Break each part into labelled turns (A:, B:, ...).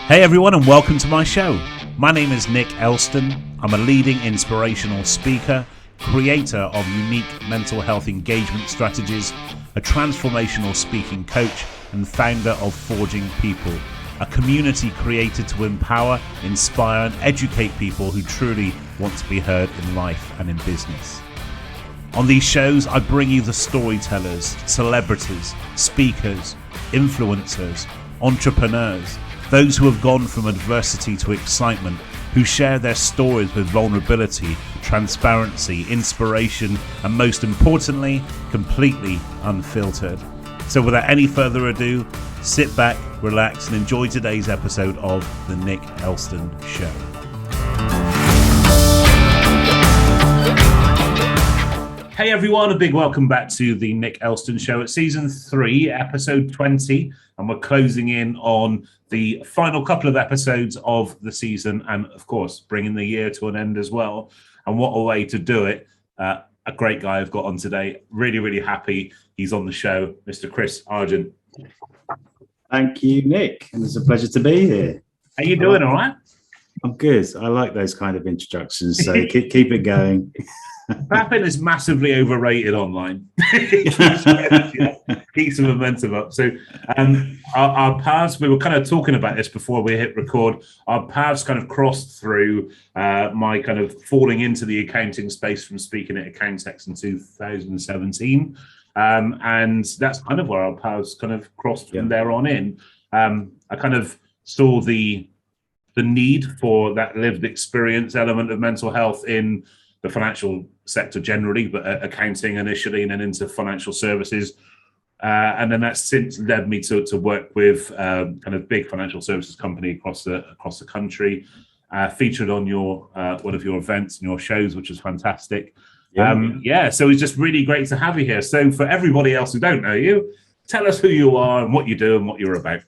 A: Hey everyone, and welcome to my show. My name is Nick Elston. I'm a leading inspirational speaker, creator of unique mental health engagement strategies, a transformational speaking coach, and founder of Forging People, a community created to empower, inspire, and educate people who truly want to be heard in life and in business. On these shows, I bring you the storytellers, celebrities, speakers, influencers, entrepreneurs, those who have gone from adversity to excitement, who share their stories with vulnerability, transparency, inspiration, and most importantly, completely unfiltered. So without any further ado, sit back, relax, and enjoy today's episode of The Nick Elston Show. Hey everyone, a big welcome back to The Nick Elston Show. It's season 3, episode 20, and we're closing in on the final couple of episodes of the season, and of course, bringing the year to an end as well. And what a way to do it. A great guy I've got on today. Really, really happy he's on the show, Mr. Chris Argent.
B: Thank you, Nick. And it's a pleasure to be here.
A: How you doing, all right?
B: I'm good. I like those kind of introductions, so keep it going.
A: Fapping is massively overrated online. Keeps the momentum up. So our paths, we were kind of talking about this before we hit record, our paths kind of crossed through my kind of falling into the accounting space from speaking at Accountex in 2017. And that's kind of where our paths kind of crossed from there on in. I kind of saw the need for that lived experience element of mental health in the financial sector generally, but accounting initially, and then into financial services. And then that's since led me to work with kind of big financial services company across the country, featured on your one of your events and your shows, which is fantastic. So it's just really great to have you here. So for everybody else who don't know you, tell us who you are and what you do and what you're about.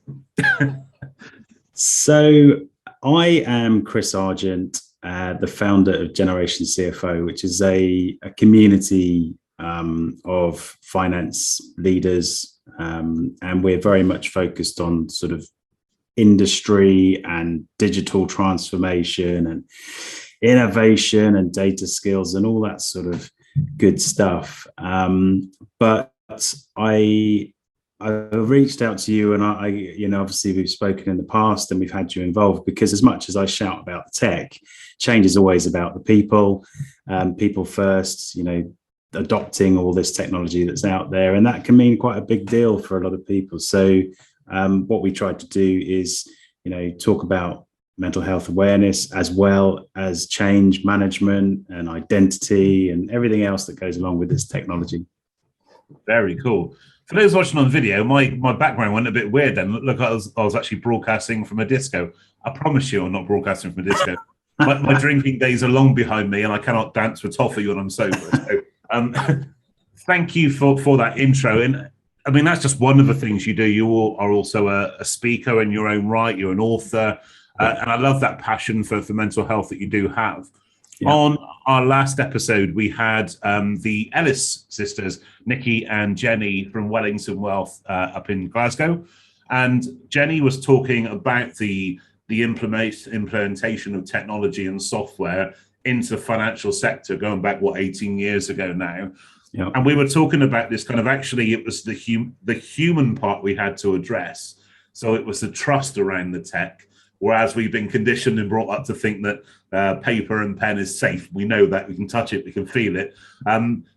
B: So I am Chris Argent, the founder of Generation CFO, which is a community of finance leaders, and we're very much focused on sort of industry and digital transformation and innovation and data skills and all that sort of good stuff. But I reached out to you, and I obviously we've spoken in the past and we've had you involved, because as much as I shout about the tech, change is always about the people, people first, adopting all this technology that's out there. And that can mean quite a big deal for a lot of people. So what we tried to do is, talk about mental health awareness as well as change management and identity and everything else that goes along with this technology.
A: Very cool. For those watching on video, my background went a bit weird then. Look, I was actually broadcasting from a disco. I promise you I'm not broadcasting from a disco. My drinking days are long behind me, and I cannot dance with toffee when I'm sober. So, thank you for that intro. And I mean, that's just one of the things you do. You are also a speaker in your own right. You're an author. And I love that passion for mental health that you do have. Yeah. On our last episode, we had the Ellis sisters, Nikki and Jenny from Wellington Wealth up in Glasgow. And Jenny was talking about the implementation of technology and software into the financial sector, going back, 18 years ago now. Yeah. And we were talking about this kind of, actually, it was the human part we had to address. So it was the trust around the tech. Whereas we've been conditioned and brought up to think that paper and pen is safe. We know that, we can touch it, we can feel it.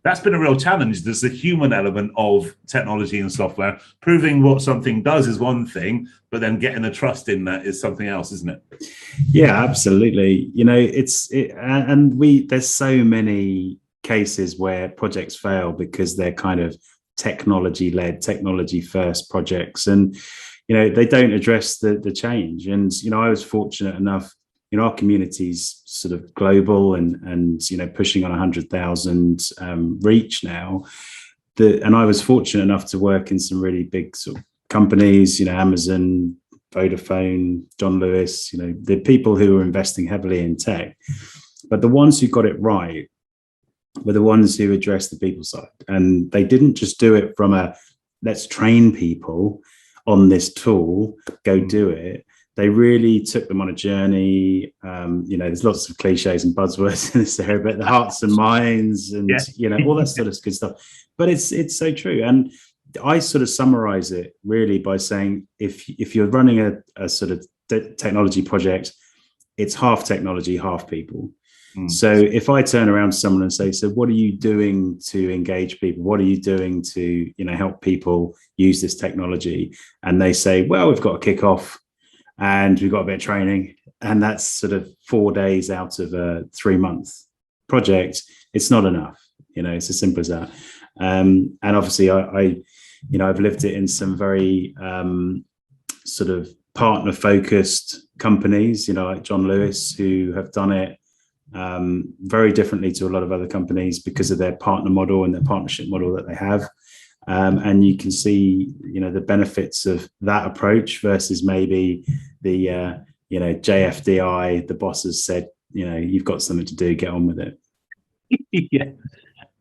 A: That's been a real challenge. There's the human element of technology and software. Proving what something does is one thing, but then getting the trust in that is something else, isn't it?
B: Yeah, absolutely. There's so many cases where projects fail because they're kind of technology-led, technology-first projects. And they don't address the change. And, I was fortunate enough, our community's sort of global and pushing on 100,000 reach now. And I was fortunate enough to work in some really big sort of companies, Amazon, Vodafone, John Lewis, the people who were investing heavily in tech. But the ones who got it right were the ones who addressed the people side. And they didn't just do it from let's train people on this tool, go do it. they really took them on a journey. There's lots of cliches and buzzwords in this area, but the hearts and minds and, all that sort of good stuff. But it's so true. And I sort of summarize it really by saying, if you're running a sort of technology project, it's half technology, half people. So if I turn around to someone and say, so what are you doing to engage people? What are you doing to, help people use this technology? And they say, well, we've got a kickoff and we've got a bit of training. And that's sort of 4 days out of a 3-month project. It's not enough. It's as simple as that. And obviously I've lived it in some very sort of partner focused companies, like John Lewis, who have done it very differently to a lot of other companies because of their partner model and their partnership model that they have. And you can see, the benefits of that approach versus maybe the, JFDI, the boss has said, you've got something to do, get on with it.
A: Yeah.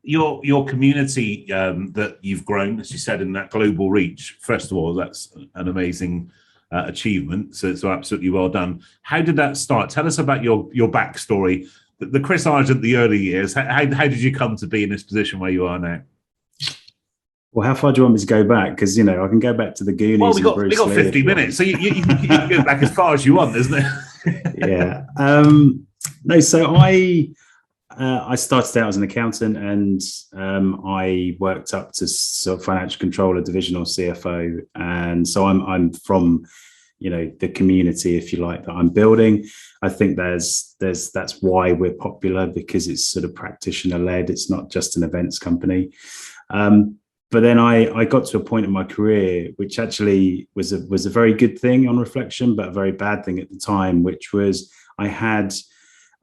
A: Your community that you've grown, as you said, in that global reach, first of all, that's an amazing achievement. So absolutely well done. How did that start? Tell us about your backstory. The Chris Argent, the early years. How did you come to be in this position where you are now?
B: Well, how far do you want me to go back? Because I can go back to the Goonies.
A: Well, we got 50 minutes, so you can go back as far as you want, isn't it?
B: Yeah. No. So I started out as an accountant, and I worked up to sort of financial controller, divisional CFO, and so I'm from the community, if you like, that I'm building. I think that's why we're popular, because it's sort of practitioner led. It's not just an events company. But then I got to a point in my career which actually was a very good thing on reflection, but a very bad thing at the time, which was I had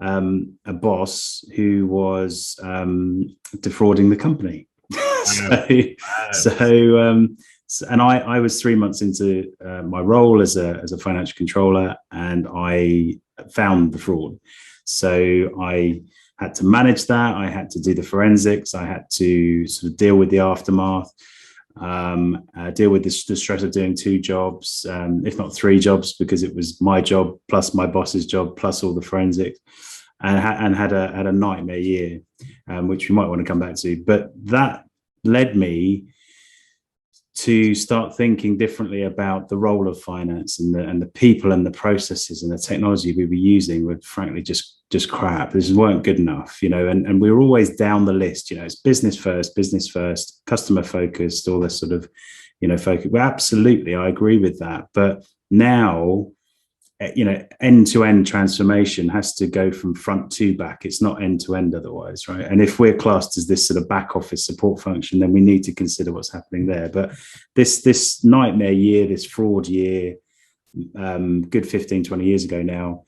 B: a boss who was defrauding the company. And I was 3 months into my role as a financial controller, and I found the fraud. So I had to manage that. I had to do the forensics. I had to sort of deal with the aftermath, deal with the stress of doing 2 jobs, if not 3 jobs, because it was my job plus my boss's job plus all the forensics, and had a nightmare year, which we might want to come back to. But that led me to start thinking differently about the role of finance, and the people and the processes and the technology we were using were frankly just crap. This weren't good enough, and we were always down the list. It's business first, customer focused, all this sort of, focus. Well, absolutely, I agree with that. But now, end-to-end transformation has to go from front to back. It's not end-to-end otherwise, right? And if we're classed as this sort of back office support function, then we need to consider what's happening there. But this nightmare year, this fraud year, good 15, 20 years ago now,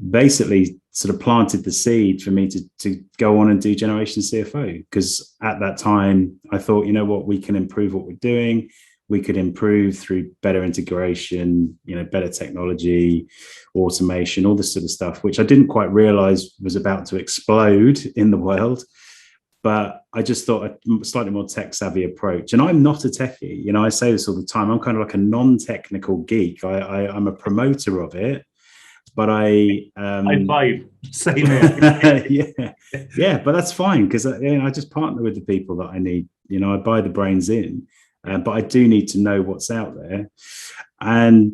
B: basically sort of planted the seed for me to go on and do Generation CFO. Because at that time, I thought, what, we can improve what we're doing. We could improve through better integration, better technology, automation, all this sort of stuff, which I didn't quite realize was about to explode in the world. But I just thought a slightly more tech savvy approach. And I'm not a techie. I say this all the time. I'm kind of like a non-technical geek. I'm a promoter of it. But I
A: five. Same here.
B: yeah, but that's fine, because I just partner with the people that I need. I buy the brains in. But I do need to know what's out there. And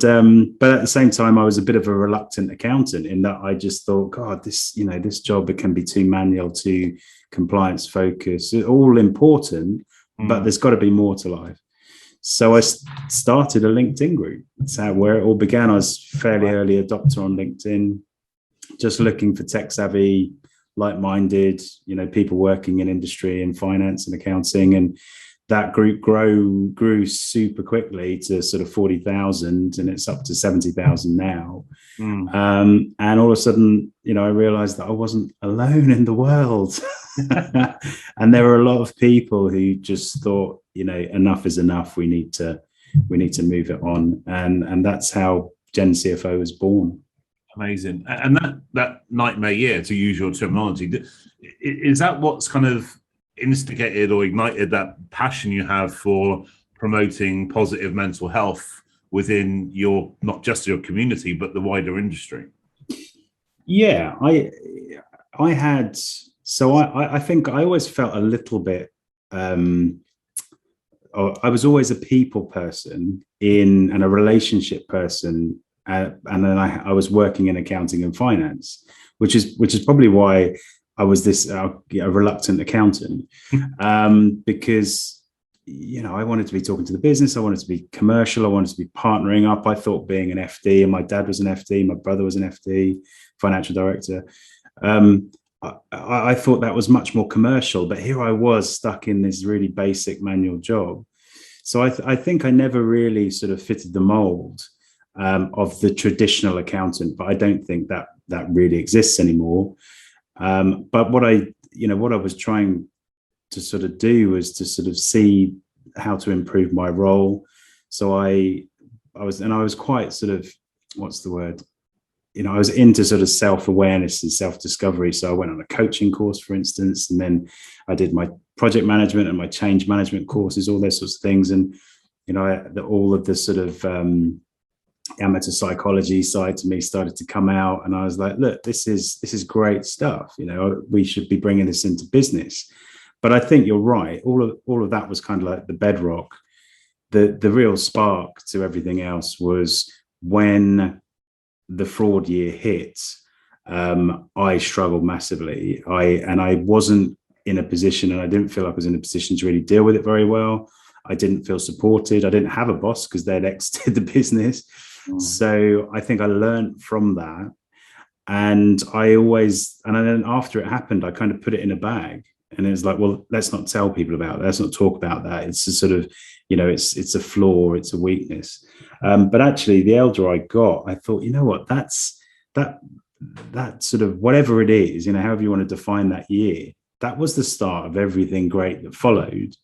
B: but at the same time, I was a bit of a reluctant accountant, in that I just thought, God, this job, it can be too manual, too compliance focused, all important, but there's got to be more to life. So I started a LinkedIn group. That's where it all began. I was fairly early adopter on LinkedIn, just looking for tech savvy, like-minded, people working in industry and finance and accounting. And that group grew super quickly to sort of 40,000, and it's up to 70,000 now. And all of a sudden, I realized that I wasn't alone in the world. And there were a lot of people who just thought, enough is enough. We need to move it on. And that's how Gen CFO was born.
A: Amazing. And that nightmare year, to use your terminology, is that what's kind of instigated or ignited that passion you have for promoting positive mental health within your, not just your community, but the wider industry?
B: Yeah, I had, so I think I always felt a little bit, I was always a people person and a relationship person. And then I was working in accounting and finance, which is probably why I was this a reluctant accountant, because I wanted to be talking to the business. I wanted to be commercial. I wanted to be partnering up. I thought being an FD, and my dad was an FD, my brother was an FD, financial director. I thought that was much more commercial, but here I was stuck in this really basic manual job. So I think I never really sort of fitted the mold of the traditional accountant, but I don't think that really exists anymore. But what I was trying to sort of do was to sort of see how to improve my role. So I was quite sort of, what's the word? I was into sort of self-awareness and self-discovery. So I went on a coaching course, for instance, and then I did my project management and my change management courses, all those sorts of things. And, all of the sort of amateur psychology side to me started to come out. And I was like, look, this is great stuff. We should be bringing this into business. But I think you're right. All of that was kind of like the bedrock. The real spark to everything else was when the fraud year hit. I struggled massively. I wasn't in a position, and I didn't feel like I was in a position to really deal with it very well. I didn't feel supported. I didn't have a boss because they'd exited the business. So I think I learned from that. And then after it happened, I kind of put it in a bag. And it was like, well, let's not tell people about that. Let's not talk about that. It's a sort of, it's a flaw, it's a weakness. But actually, the elder I got, I thought, you know what, that sort of whatever it is, however you want to define that year, that was the start of everything great that followed.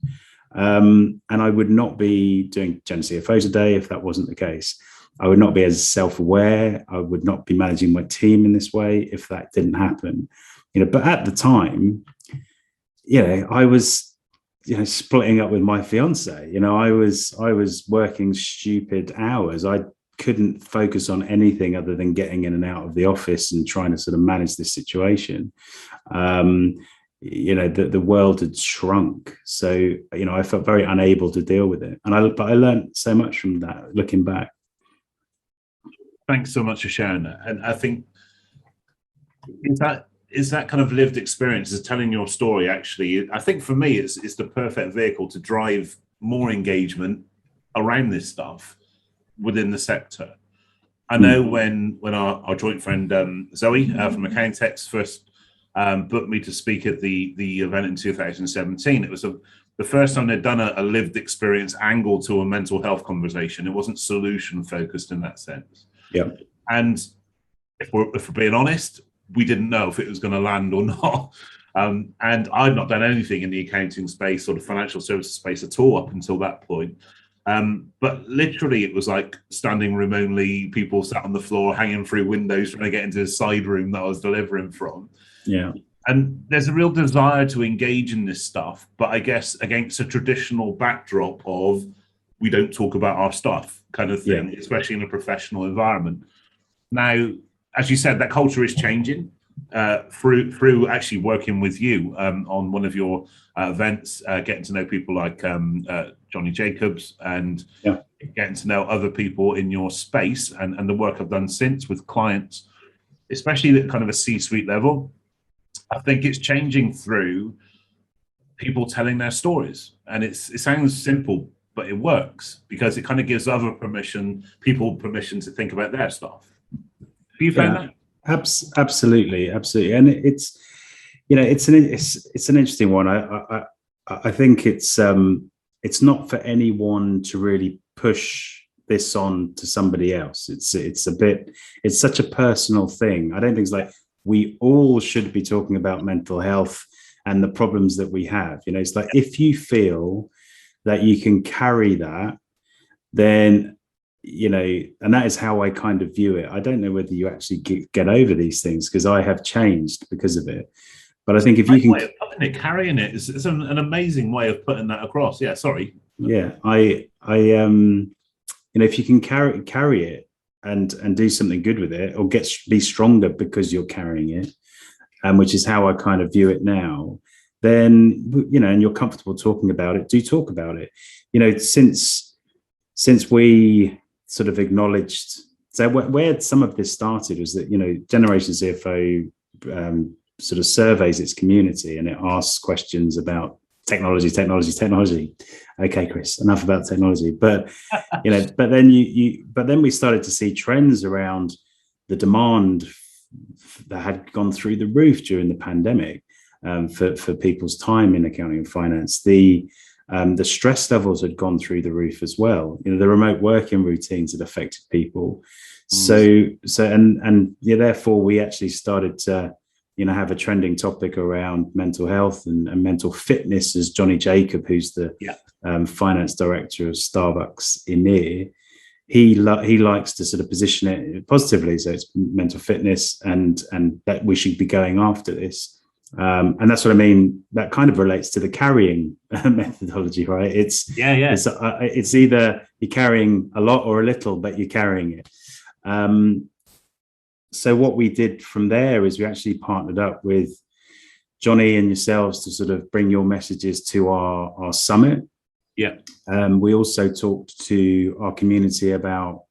B: And I would not be doing Gen CFO today if that wasn't the case. I would not be as self-aware. I would not be managing my team in this way if that didn't happen. But at the time, I was, splitting up with my fiance. I was working stupid hours. I couldn't focus on anything other than getting in and out of the office and trying to sort of manage this situation. The world had shrunk. So, I felt very unable to deal with it. But I learned so much from that, looking back.
A: Thanks so much for sharing that. And I think is that kind of lived experience, is telling your story, actually, I think for me, it's the perfect vehicle to drive more engagement around this stuff within the sector. I know when our joint friend Zoe from Accountex first booked me to speak at the event in 2017, it was the first time they'd done a lived experience angle to a mental health conversation. It wasn't solution focused in that sense.
B: Yeah.
A: And if we're being honest, we didn't know if it was going to land or not. And I'd not done anything in the accounting space or the financial services space at all up until that point. But literally, it was like standing room only, people sat on the floor, hanging through windows, trying to get into the side room that I was delivering from.
B: Yeah.
A: And there's a real desire to engage in this stuff, but I guess against a traditional backdrop of we don't talk about our stuff kind of thing, especially in a professional environment. Now, as you said, that culture is changing through actually working with you on one of your events, getting to know people like Johnny Jacobs and getting to know other people in your space and the work I've done since with clients, especially at kind of a C-suite level. I think it's changing through people telling their stories. And it sounds simple, but it works because it kind of gives people permission to think about their stuff. Have you found that?
B: Absolutely, and it's an interesting one. I think it's not for anyone to really push this on to somebody else. It's such a personal thing. I don't think it's like we all should be talking about mental health and the problems that we have. It's like if you feel that you can carry that, then and that is how I kind of view it. I don't know whether you actually get over these things because I have changed because of it. But I think if you can,
A: way of putting it, carrying it, it's an amazing way of putting that across. Yeah, sorry.
B: Yeah, if you can carry it and do something good with it, or be stronger because you're carrying it, which is how I kind of view it now, then, and you're comfortable talking about it, do talk about it. Since we sort of acknowledged, so where some of this started was that, Generation CFO sort of surveys its community, and it asks questions about technology. Okay, Chris, enough about technology. But but then we started to see trends around the demand that had gone through the roof during the pandemic, for people's time in accounting and finance. The stress levels had gone through the roof as well. The remote working routines had affected people. Therefore we actually started to have a trending topic around mental health and mental fitness, as Johnny Jacob, who's the finance director of Starbucks EMEA, he likes to sort of position it positively. So it's mental fitness, and that we should be going after this. And that's what I mean. That kind of relates to the carrying methodology, right? It's either you're carrying a lot or a little, but you're carrying it. So what we did from there is we actually partnered up with Johnny and yourselves to sort of bring your messages to our summit.
A: Yeah.
B: We also talked to our community about,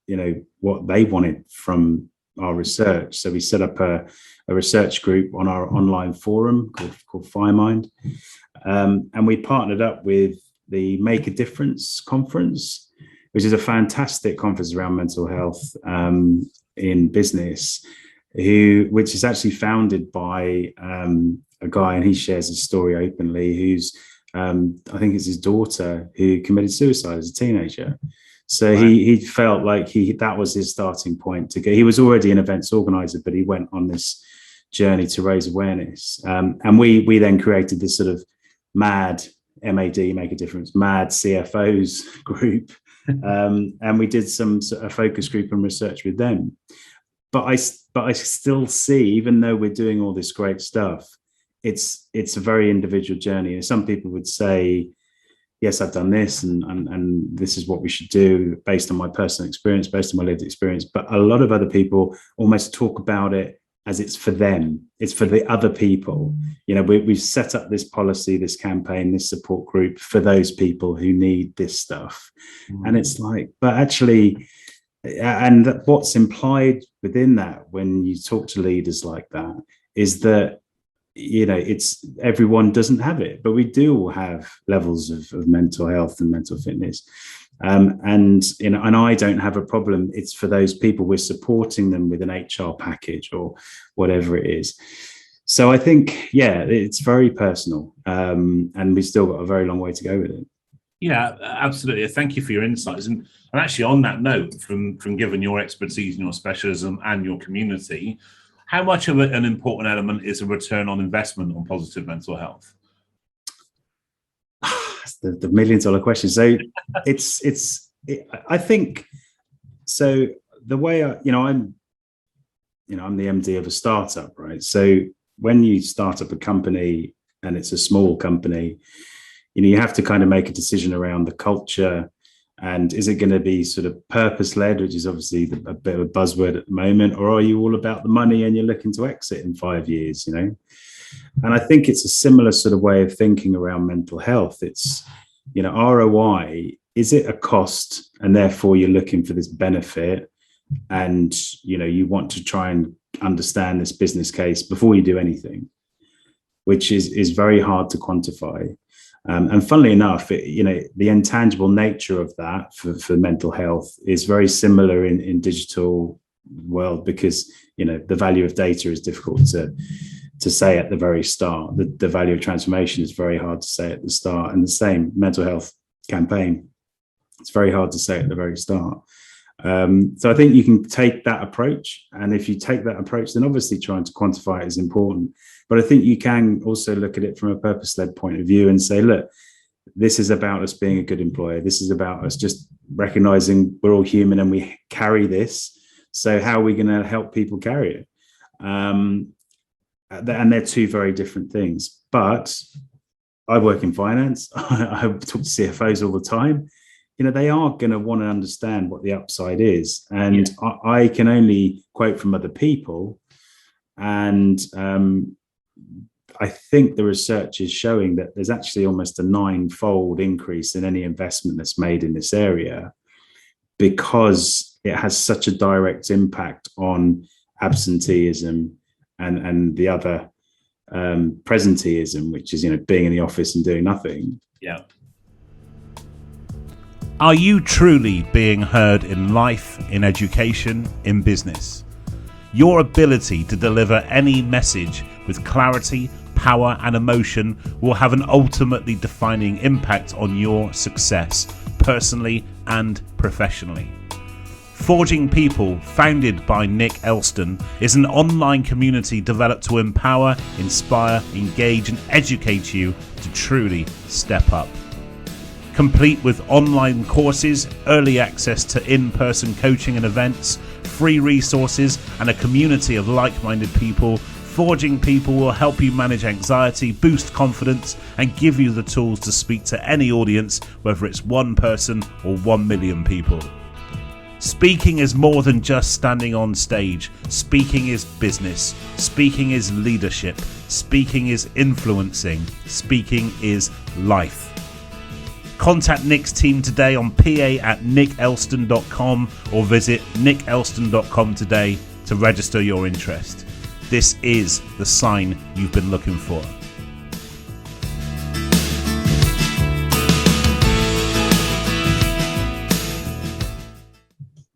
B: what they wanted from our research. So we set up a research group on our online forum called FireMind. And we partnered up with the Make a Difference conference, which is a fantastic conference around mental health in business, which is actually founded by a guy, and he shares his story openly, who's I think it's his daughter who committed suicide as a teenager. So he felt like that was his starting point to go. He was already an events organizer, but he went on this journey to raise awareness. And we then created this sort of MAD, MAD, Make a Difference, MAD CFOs group. And we did a focus group and research with them. But I still see, even though we're doing all this great stuff, it's a very individual journey. And some people would say, yes, I've done this, and this is what we should do based on my personal experience, based on my lived experience. But a lot of other people almost talk about it as it's for them. It's for the other people. We've set up this policy, this campaign, this support group for those people who need this stuff. And it's like, but actually, and what's implied within that when you talk to leaders like that is that, it's everyone doesn't have it, but we do all have levels of mental health and mental fitness. And I don't have a problem. It's for those people. We're supporting them with an HR package or whatever it is. So I think, it's very personal, and we've still got a very long way to go with it.
A: Yeah, absolutely. Thank you for your insights. And actually, on that note, from given your expertise and your specialism and your community, how much of an important element is a return on investment on positive mental health?
B: The $1 million question. So I think, so the way I'm the MD of a startup, right? So when you start up a company and it's a small company, you have to kind of make a decision around the culture. And is it going to be sort of purpose-led, which is obviously a bit of a buzzword at the moment, or are you all about the money and you're looking to exit in 5 years, And I think it's a similar sort of way of thinking around mental health. It's, ROI, is it a cost? And therefore you're looking for this benefit, and, you want to try and understand this business case before you do anything, which is very hard to quantify. And funnily enough, the intangible nature of that for mental health is very similar in digital world, because the value of data is difficult to say at the very start. The value of transformation is very hard to say at the start, and the same mental health campaign, it's very hard to say at the very start. So I think you can take that approach, and if you take that approach, then obviously trying to quantify it is important. But I think you can also look at it from a purpose-led point of view and say, look, this is about us being a good employer. This is about us just recognizing we're all human and we carry this. So how are we going to help people carry it? And they're two very different things. But I work in finance. I talk to CFOs all the time. they are going to want to understand what the upside is. And I can only quote from other people. And I think the research is showing that there's actually almost a 9-fold increase in any investment that's made in this area, because it has such a direct impact on absenteeism and the other presenteeism, which is, being in the office and doing nothing.
A: Yeah.
C: Are you truly being heard in life, in education, in business? Your ability to deliver any message with clarity, power, and emotion will have an ultimately defining impact on your success, personally and professionally. Forging People, founded by Nick Elston, is an online community developed to empower, inspire, engage, and educate you to truly step up. Complete with online courses, early access to in-person coaching and events, free resources, and a community of like-minded people, Forging People will help you manage anxiety, boost confidence, and give you the tools to speak to any audience, whether it's one person or 1 million people. Speaking is more than just standing on stage. Speaking is business. Speaking is leadership. Speaking is influencing. Speaking is life. Contact Nick's team today on pa@nickelston.com or visit nickelston.com today to register your interest. This is the sign you've been looking for.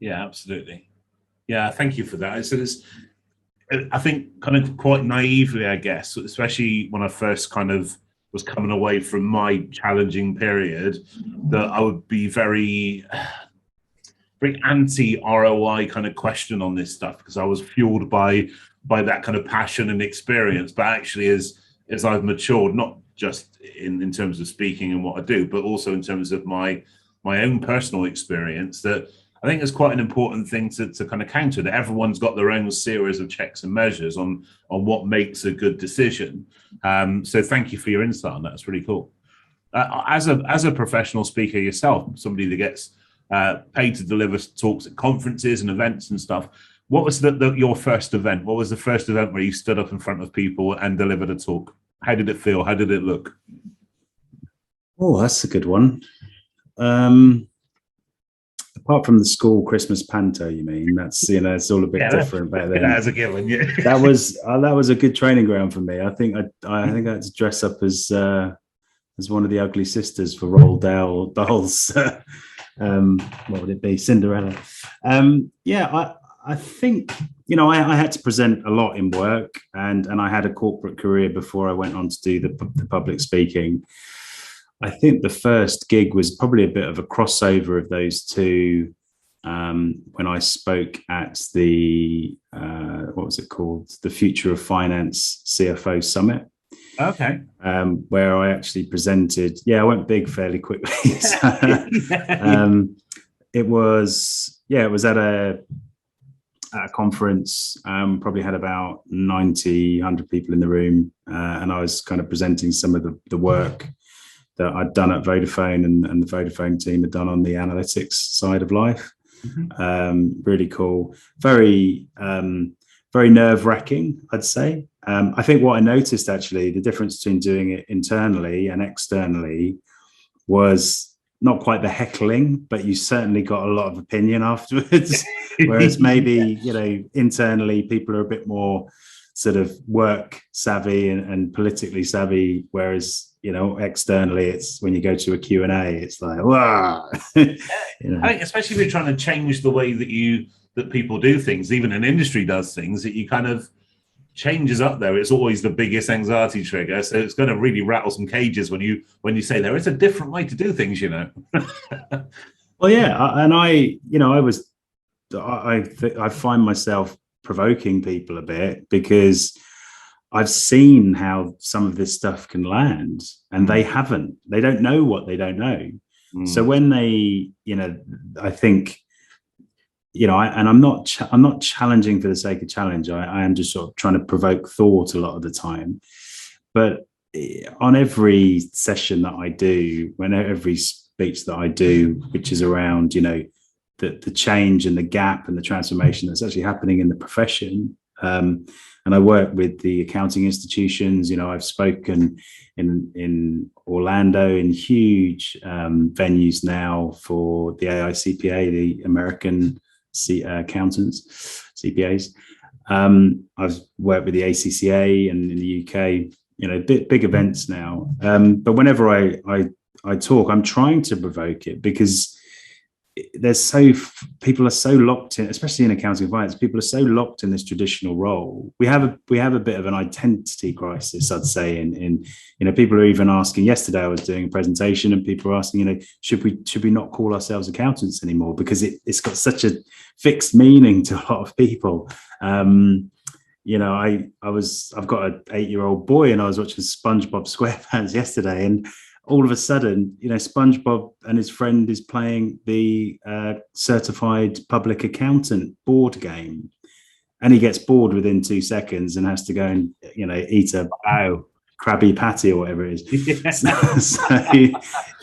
A: Yeah, absolutely. Yeah, thank you for that. So I think kind of quite naively, I guess, especially when I first kind of was coming away from my challenging period, that I would be very anti ROI kind of question on this stuff, because I was fueled by that kind of passion and experience. But actually, as I've matured, not just in terms of speaking and what I do, but also in terms of my own personal experience, that I think it's quite an important thing to kind of counter, that everyone's got their own series of checks and measures on what makes a good decision. So thank you for your insight on that. It's really cool. As a professional speaker yourself, somebody that gets paid to deliver talks at conferences and events and stuff, what was your first event? What was the first event where you stood up in front of people and delivered a talk? How did it feel? How did it look?
B: Oh, that's a good one. Apart from the school Christmas panto, you mean? That's, it's all a bit different back then.
A: As a given, yeah.
B: That was a good training ground for me. I think I had to dress up as one of the ugly sisters for Roald Dahl's. What would it be? Cinderella. I think, I had to present a lot in work, and I had a corporate career before I went on to do the public speaking. I think the first gig was probably a bit of a crossover of those two, when I spoke at the, what was it called? The Future of Finance CFO Summit.
A: Okay.
B: Where I actually presented. Yeah, I went big fairly quickly. It was at a conference, probably had about 90, 100 people in the room. And I was kind of presenting some of the work that I'd done at Vodafone and the Vodafone team had done on the analytics side of life. Mm-hmm. Really cool. Very nerve-wracking, I'd say. I think what I noticed, actually, the difference between doing it internally and externally was not quite the heckling, but you certainly got a lot of opinion afterwards. Whereas maybe, internally people are a bit more sort of work savvy and politically savvy, whereas externally, it's when you go to a Q&A, it's like, wow.
A: I think especially if you're trying to change the way that people do things, even an industry does things, that you kind of changes up there. It's always the biggest anxiety trigger. So it's going to really rattle some cages when you say there is a different way to do things,
B: Well, yeah. And I find myself provoking people a bit, because I've seen how some of this stuff can land, and they don't know what they don't know. So when they, I think, I'm not challenging for the sake of challenge. I am just sort of trying to provoke thought a lot of the time. But on every session that I do, when every speech that I do, which is around, the change and the gap and the transformation that's actually happening in the profession. And I work with the accounting institutions. I've spoken in Orlando in huge venues now for the AICPA, the American accountants, CPAs. I've worked with the ACCA and in the UK, big events now. But whenever I talk, I'm trying to provoke it, because people are so locked in, especially in accounting and finance. People are so locked in this traditional role. We have a bit of an identity crisis, I'd say. In people are even asking. Yesterday, I was doing a presentation, and people are asking, should we not call ourselves accountants anymore, because it's got such a fixed meaning to a lot of people. I've got an 8-year-old boy, and I was watching SpongeBob SquarePants yesterday, and all of a sudden, SpongeBob and his friend is playing the certified public accountant board game, and he gets bored within 2 seconds and has to go and, eat a Krabby Patty or whatever it is. So,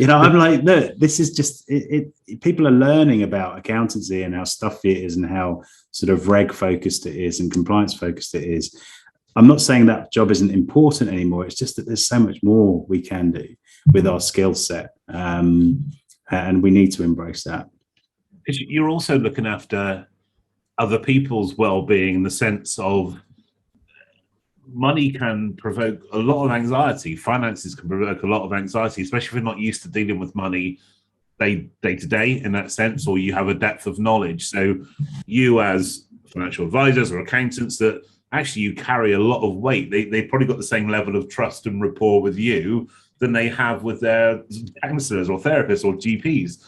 B: I'm like, look, this is just it. People are learning about accountancy and how stuffy it is and how sort of reg focused it is and compliance focused it is. I'm not saying that job isn't important anymore. It's just that there's so much more we can do with our skill set, and we need to embrace that.
A: You're also looking after other people's well-being, in the sense of money can provoke a lot of anxiety. Finances can provoke a lot of anxiety, especially if you're not used to dealing with money day to day in that sense, or you have a depth of knowledge. So you, as financial advisors or accountants, that actually you carry a lot of weight. They probably got the same level of trust and rapport with you than they have with their counselors or therapists or GPs.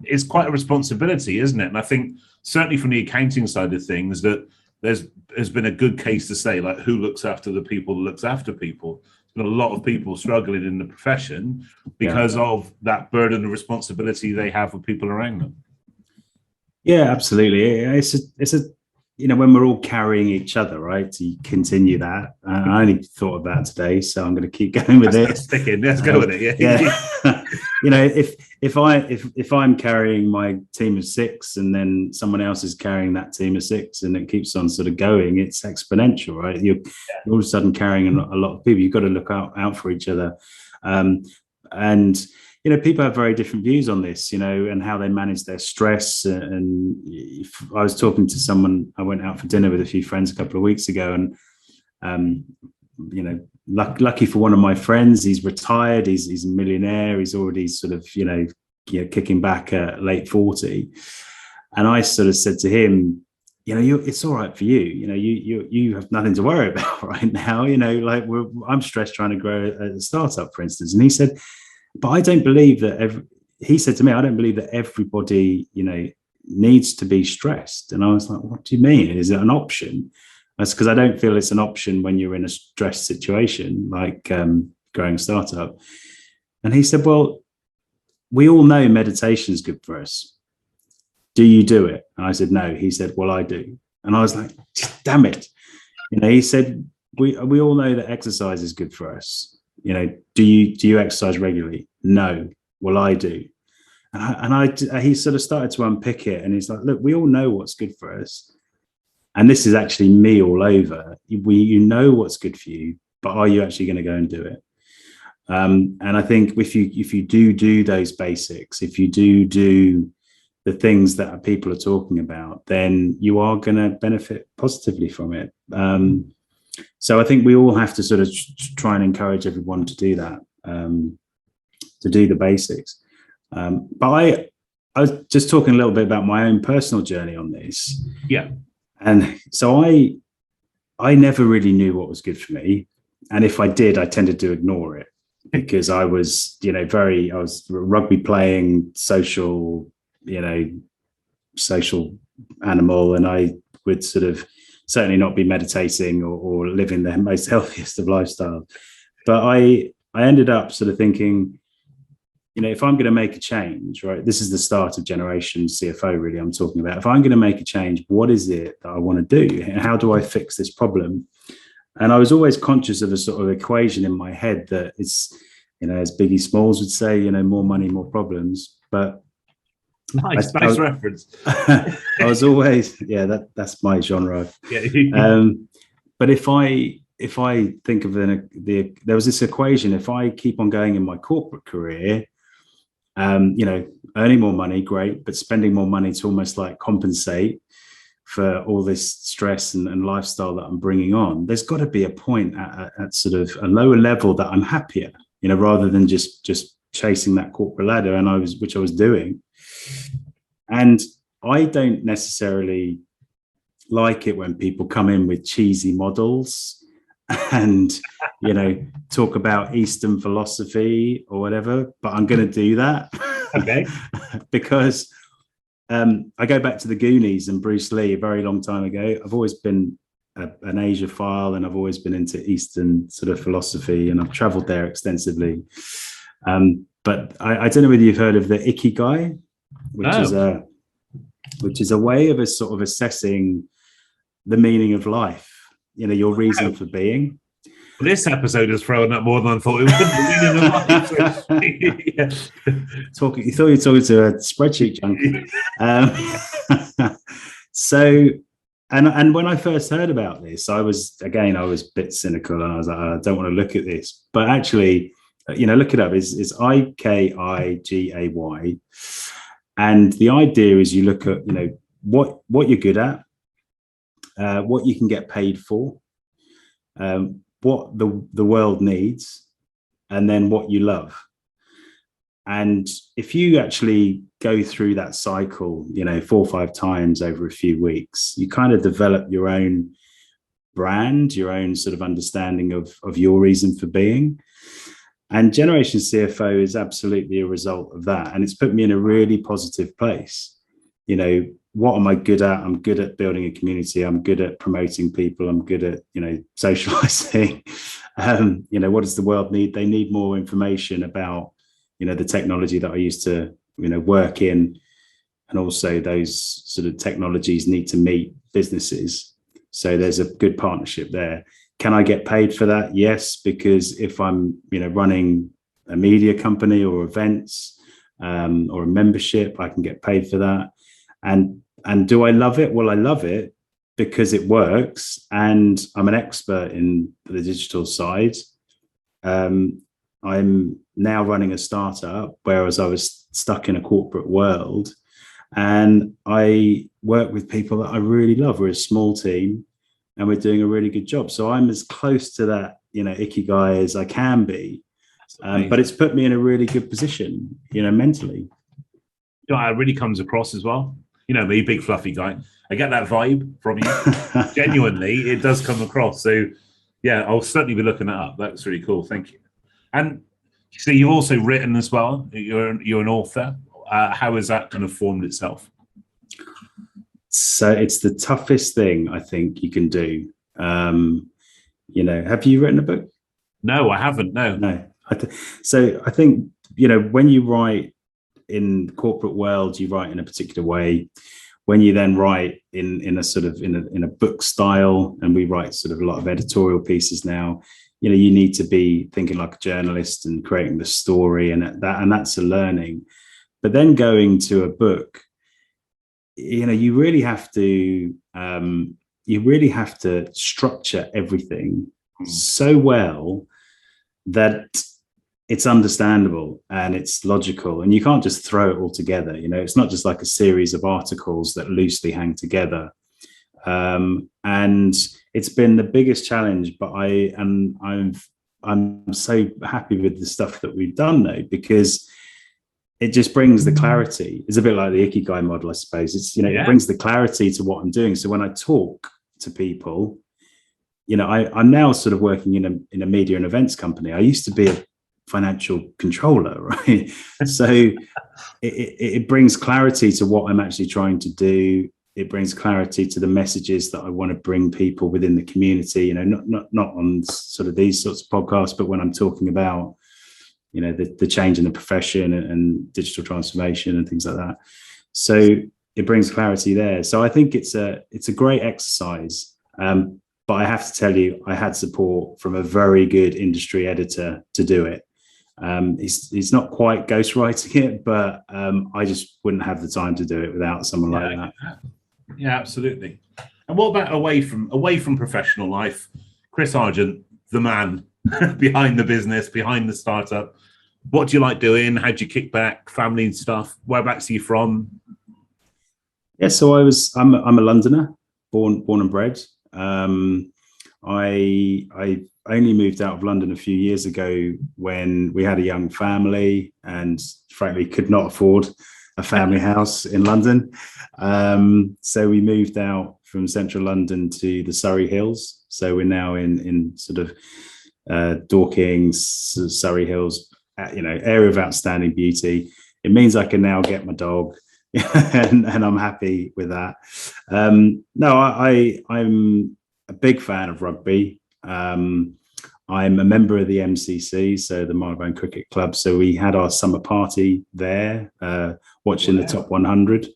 A: It's quite a responsibility, isn't it? And I think certainly from the accounting side of things, that there's been a good case to say, like, who looks after the people that looks after people. There's been a lot of people struggling in the profession because of that burden of responsibility they have with people around them. Yeah,
B: absolutely. It's a when we're all carrying each other, right? So you continue that. I only thought of that today, so I'm going to keep going with it.
A: Let's go with it.
B: Yeah. if I'm carrying my team of 6, and then someone else is carrying that team of 6, and it keeps on sort of going, it's exponential, right? You're all of a sudden carrying a lot of people. You've got to look out for each other, and people have very different views on this, and how they manage their stress. And if I was talking to someone, I went out for dinner with a few friends a couple of weeks ago, and, lucky for one of my friends, he's retired, he's a millionaire, he's already sort of, kicking back at late 40. And I sort of said to him, it's all right for you. You have nothing to worry about right now. I'm stressed trying to grow a startup, for instance. And he said, but I don't believe that he said to me, I don't believe that everybody, needs to be stressed. And I was like, what do you mean? Is it an option? That's because I don't feel it's an option when you're in a stressed situation, like growing a startup. And he said, well, we all know meditation is good for us. Do you do it? And I said, no. He said, well, I do. And I was like, damn it. He said, we all know that exercise is good for us. Do you exercise regularly? No. Well, I do. And he sort of started to unpick it, and he's like, look, we all know what's good for us. And this is actually me all over. You know what's good for you, but are you actually going to go and do it? And I think if you do those basics, if you do the things that people are talking about, then you are going to benefit positively from it. So I think we all have to sort of try and encourage everyone to do that, to do the basics. But I was just talking a little bit about my own personal journey on this.
A: Yeah.
B: And so I never really knew what was good for me. And if I did, I tended to ignore it, because I was, I was rugby playing, social animal, and I would sort of certainly not be meditating or living the most healthiest of lifestyles. But I ended up sort of thinking, if I'm going to make a change, right, this is the start of Generation CFO, really, I'm talking about. If I'm going to make a change, what is it that I want to do? How do I fix this problem? And I was always conscious of a sort of equation in my head that as Biggie Smalls would say, more money, more problems. But
A: nice reference.
B: I was always, that's my genre.
A: Yeah.
B: But if I think of there was this equation: if I keep on going in my corporate career, earning more money, great, but spending more money to almost like compensate for all this stress and lifestyle that I'm bringing on, there's got to be a point at sort of a lower level that I'm happier, rather than just chasing that corporate ladder, which I was doing. And I don't necessarily like it when people come in with cheesy models and talk about Eastern philosophy or whatever, but I'm going to do that.
A: Okay.
B: Because I go back to the Goonies and Bruce Lee a very long time ago. I've always been an Asiaphile, and I've always been into Eastern sort of philosophy, and I've traveled there extensively. But I don't know whether you've heard of the Ikigai, which is a way of a sort of assessing the meaning of life, your reason for being.
A: Well, this episode has thrown up more than I thought it would.
B: You thought you were talking to a spreadsheet junkie. So, and when I first heard about this, I was a bit cynical, and I was like, I don't want to look at this. But actually, look it up. It's Ikigay, and the idea is you look at what you're good at, what you can get paid for, what the world needs, and then what you love. And if you actually go through that cycle, 4 or 5 times over a few weeks, you kind of develop your own brand, your own sort of understanding of your reason for being. And Generation CFO is absolutely a result of that. And it's put me in a really positive place. What am I good at? I'm good at building a community. I'm good at promoting people. I'm good at, socializing. What does the world need? They need more information about, the technology that I used to, work in. And also those sort of technologies need to meet businesses. So there's a good partnership there. Can I get paid for that? Yes, because if I'm, running a media company or events or a membership, I can get paid for that. And do I love it? Well, I love it because it works, and I'm an expert in the digital side. I'm now running a startup, whereas I was stuck in a corporate world, and I work with people that I really love. We're a small team, and we're doing a really good job. So I'm as close to that, Ikigai as I can be. But it's put me in a really good position, mentally.
A: It really comes across as well. Me, big fluffy guy. I get that vibe from you. Genuinely, it does come across. So, yeah, I'll certainly be looking that up. That's really cool. Thank you. And so you've also written as well. You're an author. How has that kind of formed itself?
B: So it's the toughest thing I think you can do. Have you written a book?
A: No, I haven't. No.
B: So I think, when you write in the corporate world, you write in a particular way. When you then write in a sort of in a book style, and we write sort of a lot of editorial pieces now, you need to be thinking like a journalist and creating the story, and that's a learning. But then going to a book, you really have to structure everything so well that it's understandable and it's logical, and you can't just throw it all together. It's not just like a series of articles that loosely hang together. And it's been the biggest challenge, but I'm so happy with the stuff that we've done though, because it just brings the clarity. It's a bit like the Ikigai model, I suppose. It's, it brings the clarity to what I'm doing. So when I talk to people, I'm now sort of working in a media and events company. I used to be a financial controller, right? So it brings clarity to what I'm actually trying to do. It brings clarity to the messages that I want to bring people within the community, not on sort of these sorts of podcasts, but when I'm talking about, the change in the profession and digital transformation and things like that. So it brings clarity there. So I think it's a great exercise. But I have to tell you, I had support from a very good industry editor to do it. He's not quite ghostwriting it, but I just wouldn't have the time to do it without someone like that.
A: Yeah, absolutely. And what about away from professional life? Chris Argent, the man behind the business, behind the startup. What do you like doing? How do you kick back? Family and stuff. Whereabouts are you from?
B: Yeah, so I'm a Londoner, born and bred. I only moved out of London a few years ago when we had a young family and frankly could not afford a family house in London. So we moved out from central London to the Surrey Hills. So we're now in sort of Dorking, Surrey Hills, area of outstanding beauty. It means I can now get my dog and I'm happy with that. No, I'm a big fan of rugby. I'm a member of the MCC, so the Marylebone Cricket Club. So we had our summer party there, watching the top 100,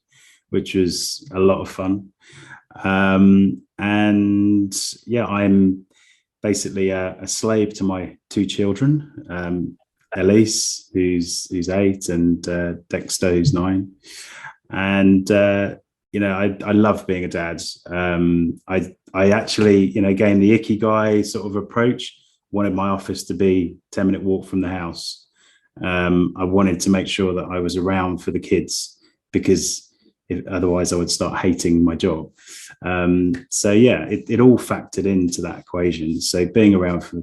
B: which was a lot of fun. And yeah, I'm basically a slave to my two children, Elise, who's 8, and Dexter, who's 9. And I love being a dad. I actually, again, the Ikigai sort of approach, wanted my office to be 10-minute walk from the house. I wanted to make sure that I was around for the kids, because otherwise I would start hating my job. So yeah, it all factored into that equation. So being around for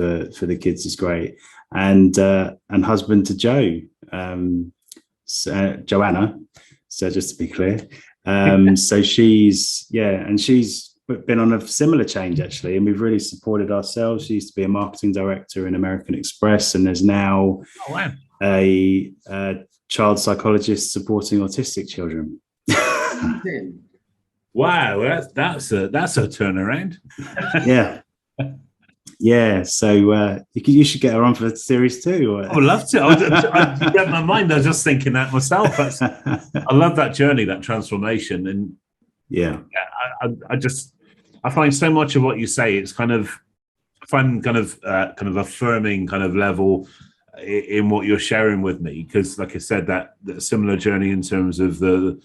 B: the kids is great. And husband to Joe, Joanna. So just to be clear, so she's been on a similar change actually, and we've really supported ourselves. She used to be a marketing director in American Express, and there's now a child psychologist supporting autistic children.
A: Wow, that's a turnaround.
B: Yeah. So you should get her on for series 2.
A: I would love to. I get my mind. I was just thinking that myself. I love that journey, that transformation, and I find so much of what you say. It's kind of affirming kind of level in what you're sharing with me, because, like I said, that similar journey in terms of the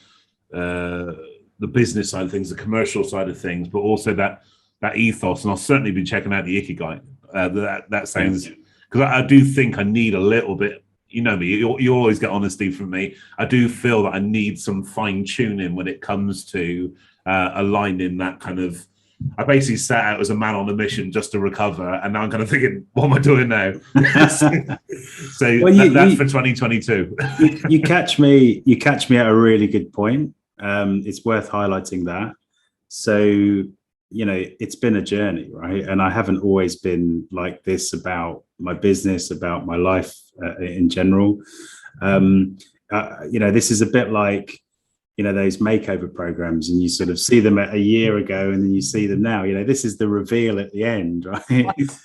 A: business side of things, the commercial side of things, but also that ethos. And I'll certainly be checking out the Ikigai. That sounds, because I do think I need a little bit. You know me, you always get honesty from me. I do feel that I need some fine tuning when it comes to aligning that kind of. I basically set out as a man on a mission just to recover, and now I'm kind of thinking, what am I doing now? That's for 2022.
B: you catch me at a really good point. It's worth highlighting that. So, it's been a journey, right? And I haven't always been like this about my business, about my life in general. This is a bit like, those makeover programs, and you sort of see them a year ago and then you see them now. This is the reveal at the end, right? It's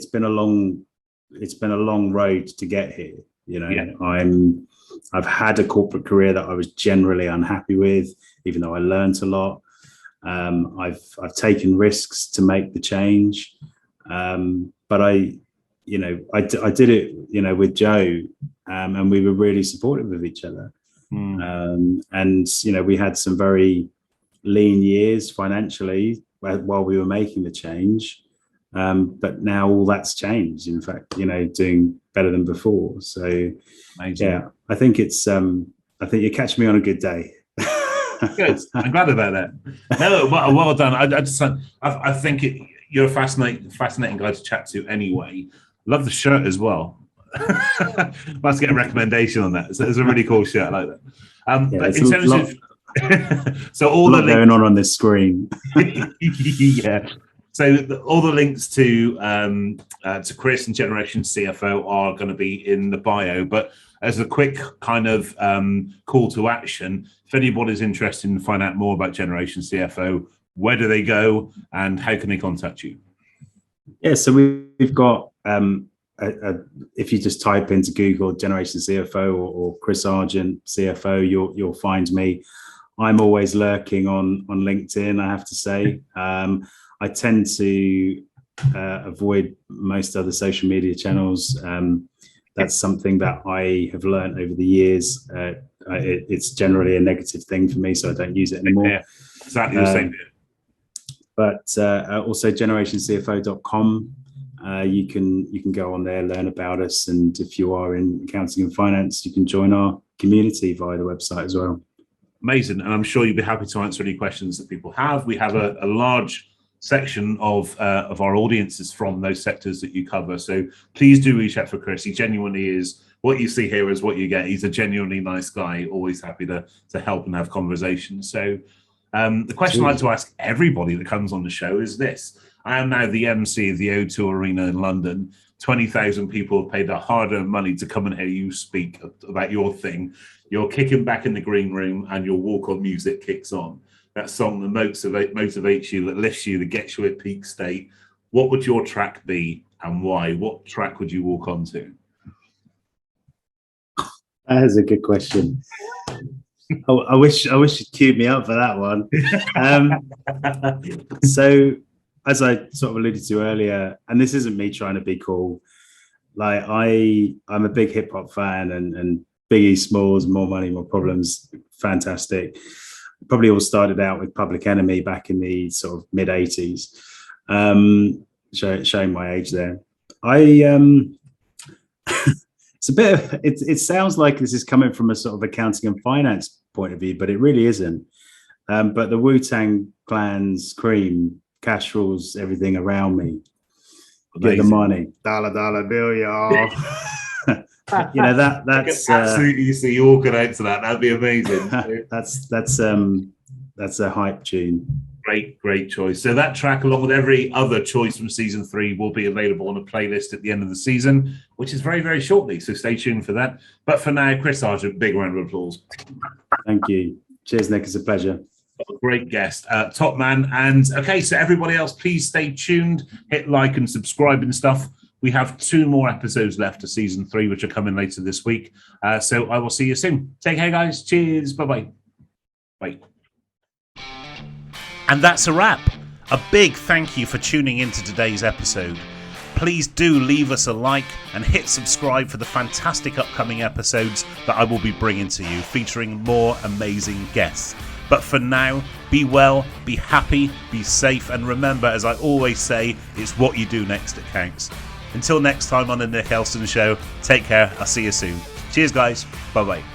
B: been a long road to get here. I've had a corporate career that I was generally unhappy with, even though I learned a lot. I've taken risks to make the change, but I did it, with Joe, and we were really supportive of each other. And we had some very lean years financially while we were making the change. But now all that's changed. In fact, doing better than before. So, amazing. Yeah, I think you catch me on a good day.
A: Good. I'm glad about that. No, well done. I think you're a fascinating guy to chat to anyway. Love the shirt as well. Let's get a recommendation on that. It's a really cool shirt. I like that. But in terms of so all the links
B: going on this screen.
A: Yeah. So all the links to Chris and Generation CFO are going to be in the bio. But as a quick kind of call to action, if anybody's interested in finding out more about Generation CFO, where do they go and how can they contact you?
B: Yeah, so we've got, if you just type into Google Generation CFO or Chris Argent CFO, you'll find me. I'm always lurking on LinkedIn, I have to say. I tend to avoid most other social media channels. That's something that I have learned over the years. It's generally a negative thing for me, so I don't use it anymore.
A: Yeah, exactly the same.
B: But also generationcfo.com. You can go on there, learn about us, and if you are in accounting and finance, you can join our community via the website as well.
A: Amazing, and I'm sure you'll be happy to answer any questions that people have. We have a large section of our audiences from those sectors that you cover, so please do reach out for Chris. He genuinely is, what you see here is what you get. He's a genuinely nice guy, always happy to help and have conversations. So the question I like to ask everybody that comes on the show is this. I am now the MC of the O2 Arena in London. 20,000 people have paid their hard-earned money to come and hear you speak about your thing. You're kicking back in the green room and your walk-on music kicks on. That song that motivates you, that lifts you, that gets you at peak state. What would your track be and why? What track would you walk on to?
B: That is a good question. Oh, I wish you'd queued me up for that one. So, as I sort of alluded to earlier, and this isn't me trying to be cool, like I'm a big hip hop fan, and Biggie Smalls, More Money, More Problems, fantastic. Probably all started out with Public Enemy back in the sort of mid 80s. Showing my age there. It's a bit of, it sounds like this is coming from a sort of accounting and finance point of view, but it really isn't. But the Wu-Tang Clan's Cream, cash rules everything around me. Amazing. Get the money, dollar bill, y'all. You know, that's
A: absolutely see you walking out to that. That'd be amazing.
B: that's a hype tune.
A: Great choice. So that track, along with every other choice from season 3, will be available on a playlist at the end of the season, which is very, very shortly. So stay tuned for that. But for now, Chris Argent, big round of applause.
B: Thank you. Cheers, Nick. It's a pleasure.
A: Great guest, top man. And okay, so everybody else, please stay tuned, hit like and subscribe and stuff. We have 2 more episodes left of season 3, which are coming later this week. So I will see you soon. Take care, guys. Cheers. Bye-bye. Bye.
C: And that's a wrap. A big thank you for tuning into today's episode. Please do leave us a like and hit subscribe for the fantastic upcoming episodes that I will be bringing to you, featuring more amazing guests. But for now, be well, be happy, be safe, and remember, as I always say, it's what you do next that counts. Until next time on the Nick Elston Show, take care. I'll see you soon. Cheers, guys. Bye-bye.